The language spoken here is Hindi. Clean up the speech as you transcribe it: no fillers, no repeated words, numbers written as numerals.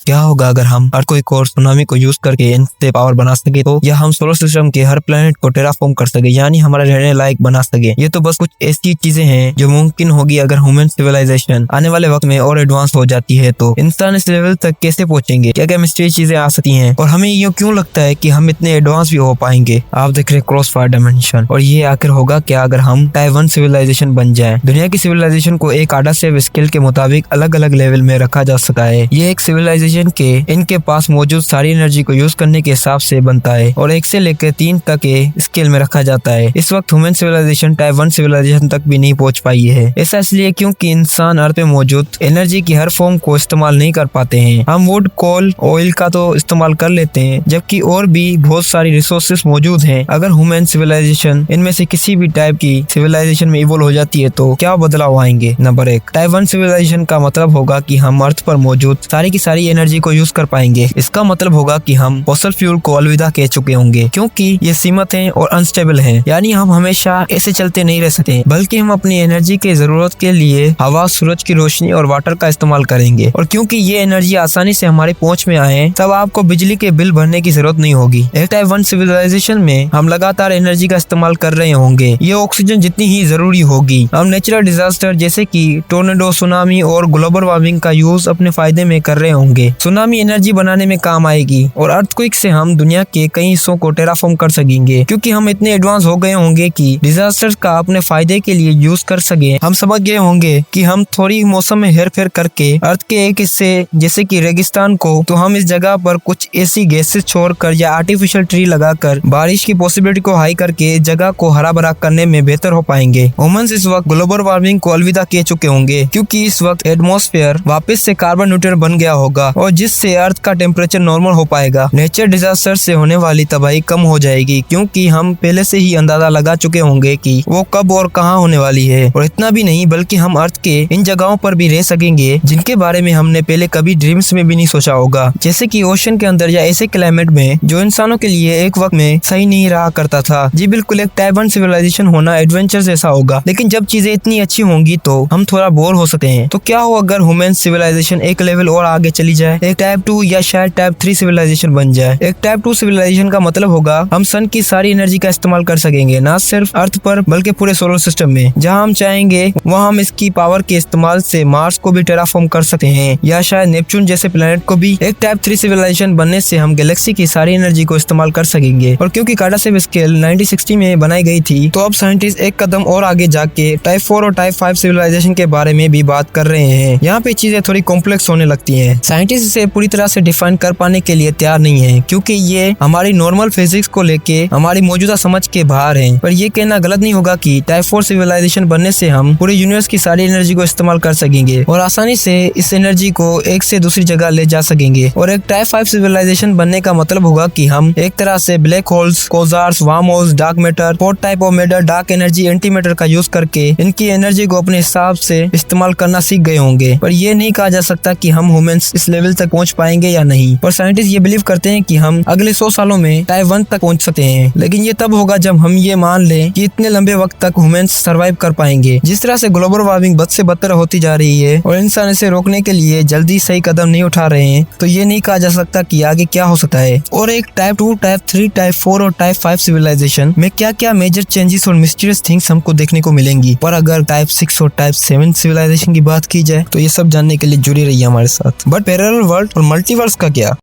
क्या होगा अगर हम अर्थक्वेक और सुनामी को यूज करके इनसे पावर बना सके तो, या हम सोलर सिस्टम के हर प्लेनेट को टेराफॉर्म कर सके, यानी हमारा रहने लायक बना सके। ये तो बस कुछ ऐसी चीजें हैं जो मुमकिन होगी अगर ह्यूमन सिविलाइजेशन आने वाले वक्त में और एडवांस हो जाती है। तो इंसान इस लेवल तक कैसे पहुंचेंगे, क्या क्या मिस्टीरियस चीजें आ सकती हैं, और हमें ये क्यों लगता है कि हम इतने एडवांस भी हो पाएंगे। आप देख रहे क्रॉस फायर डायमेंशन, और ये आखिर होगा क्या अगर हम टाइप 1 सिविलाइजेशन बन जाए। दुनिया की सिविलाइजेशन को एक आडा से स्केल के मुताबिक अलग अलग लेवल में रखा जा सकता है। ये एक सिविलाइजेशन के इनके पास मौजूद सारी एनर्जी को यूज करने के हिसाब से बनता है और 1 से लेकर 3 तक के स्केल में रखा जाता है। इस वक्त ह्यूमन सिविलाइजेशन टाइप 1 सिविलाइजेशन तक भी नहीं पहुंच पाई है। ऐसा इसलिए क्योंकि इंसान अर्थ पे मौजूद एनर्जी की हर फॉर्म को इस्तेमाल नहीं कर पाते हैं। हम वुड, कोल, ऑयल का तो इस्तेमाल कर लेते हैं, जबकि और भी बहुत सारी रिसोर्सेस मौजूद हैं। अगर ह्यूमन सिविलाइजेशन इनमें से किसी भी टाइप की सिविलाइजेशन में इवॉल्व हो जाती है तो क्या बदलाव आएंगे। नंबर 1, टाइप 1 सिविलाइजेशन का मतलब होगा कि हम अर्थ पर मौजूद सारी की सारी एनर्जी को यूज कर पाएंगे। इसका मतलब होगा कि हम फॉसिल फ्यूल को अलविदा कह चुके होंगे, क्योंकि ये सीमित हैं और अनस्टेबल हैं। यानी हम हमेशा ऐसे चलते नहीं रह सकते, बल्कि हम अपनी एनर्जी के जरूरत के लिए हवा, सूरज की रोशनी और वाटर का इस्तेमाल करेंगे। और क्योंकि ये एनर्जी आसानी से हमारे पहुंच में आए, तब आपको बिजली के बिल भरने की जरूरत नहीं होगी। एक टाइप 1 सिविलाइजेशन में हम लगातार एनर्जी का इस्तेमाल कर रहे होंगे। ये ऑक्सीजन जितनी ही जरूरी होगी। हम नेचुरल डिजास्टर जैसे कि टोर्नेडो, सुनामी और ग्लोबल वार्मिंग का यूज अपने फायदे में कर रहे होंगे। सुनामी एनर्जी बनाने में काम आएगी और अर्थक्वेक से हम दुनिया के कई हिस्सों को टेराफॉर्म कर सकेंगे, क्योंकि हम इतने एडवांस हो गए होंगे कि डिजास्टर्स का अपने फायदे के लिए यूज कर सके। हम समझ गए होंगे कि हम थोड़ी मौसम में हेर फेर करके अर्थ के एक हिस्से जैसे कि रेगिस्तान को, तो हम इस जगह पर कुछ ऐसी गैसेस छोड़कर या आर्टिफिशियल ट्री लगाकर बारिश की पॉसिबिलिटी को हाई करके जगह को हरा भरा करने में बेहतर हो पाएंगे। ह्यूमंस इस वक्त ग्लोबल वार्मिंग को अलविदा कह चुके होंगे, क्योंकि इस वक्त एटमॉस्फेयर वापस से कार्बन न्यूट्रल बन गया होगा और जिससे अर्थ का टेम्परेचर नॉर्मल हो पाएगा। नेचर डिजास्टर से होने वाली तबाही कम हो जाएगी, क्योंकि हम पहले से ही अंदाजा लगा चुके होंगे कि वो कब और कहां होने वाली है। और इतना भी नहीं, बल्कि हम अर्थ के इन जगहों पर भी रह सकेंगे जिनके बारे में हमने पहले कभी ड्रीम्स में भी नहीं सोचा होगा, जैसे कि ओशन के अंदर या ऐसे क्लाइमेट में जो इंसानों के लिए एक वक्त में सही नहीं रहा करता था। जी बिल्कुल, एक टाइप 1 सिविलाइजेशन होना एडवेंचर जैसा होगा, लेकिन जब चीजें इतनी अच्छी होंगी तो हम थोड़ा बोर हो सकते हैं। तो क्या हो अगर ह्यूमन सिविलाइजेशन एक लेवल और आगे चली जाए, एक टाइप 2 या शायद टाइप 3 सिविलाइजेशन बन जाए। एक टाइप 2 सिविलाइजेशन का मतलब होगा हम सन की सारी एनर्जी का इस्तेमाल कर सकेंगे, ना सिर्फ अर्थ पर बल्कि पूरे सोलर सिस्टम में। जहां हम चाहेंगे वहां हम इसकी पावर के इस्तेमाल से मार्स को भी टेराफॉर्म कर सकते हैं, या शायद नेपच्यून जैसे प्लेनेट को भी। एक टाइप 3 सिविलाइजेशन बनने से हम गैलेक्सी की सारी एनर्जी को इस्तेमाल कर सकेंगे। और क्योंकि कार्डासेव स्केल 1960 में बनाई गई थी, तो अब साइंटिस्ट एक कदम और आगे जाके टाइप 4 और टाइप 5 सिविलाइजेशन के बारे में भी बात कर रहे हैं। यहाँ पे चीजें थोड़ी कॉम्प्लेक्स होने लगती हैं। साइंटिस्ट इसे पूरी तरह से डिफाइन कर पाने के लिए तैयार नहीं है, क्योंकि ये हमारी नॉर्मल फिजिक्स को लेके हमारी मौजूदा समझ के बाहर है। पर ये कहना गलत नहीं होगा कि टाइप 4 सिविलाइजेशन बनने से हम पूरे यूनिवर्स की सारी एनर्जी को इस्तेमाल कर सकेंगे और आसानी से इस एनर्जी को एक से दूसरी जगह ले जा सकेंगे। और एक टाइप 5 सिविलाइजेशन बनने का मतलब होगा कि हम एक तरह से black holes, quasars, wormholes, dark matter, 4 type of matter, dark energy, antimatter का यूज करके इनकी एनर्जी को अपने हिसाब से इस्तेमाल करना सीख गए होंगे। पर ये नहीं कहा जा सकता कि हम ह्यूमंस इस लेवल तक पहुंच पाएंगे या नहीं। पर साइंटिस्ट ये बिलीव करते हैं कि हम अगले 100 सालों में टाइप 1 तक पहुंच सकते हैं, लेकिन ये तब होगा जब हम ये मान लें कि इतने लंबे वक्त तक ह्यूमंस सर्वाइव कर पाएंगे। जिस तरह से ग्लोबल वार्मिंग बद से बदतर होती जा रही है और इंसान इसे रोकने के लिए जल्दी सही कदम नहीं उठा रहे हैं, तो ये नहीं कहा जा सकता कि आगे क्या हो सकता है। और एक टाइप 2, टाइप 3, टाइप 4 और टाइप 5 सिविलाइजेशन में क्या क्या मेजर चेंजेस और मिस्टीरियस थिंग्स हमको देखने को मिलेंगी। पर अगर टाइप 6 और टाइप 7 सिविलाइजेशन की बात की जाए, तो ये सब जानने के लिए जुड़ी रही है हमारे साथ। बट पैरेलल वर्ल्ड और मल्टीवर्स का क्या?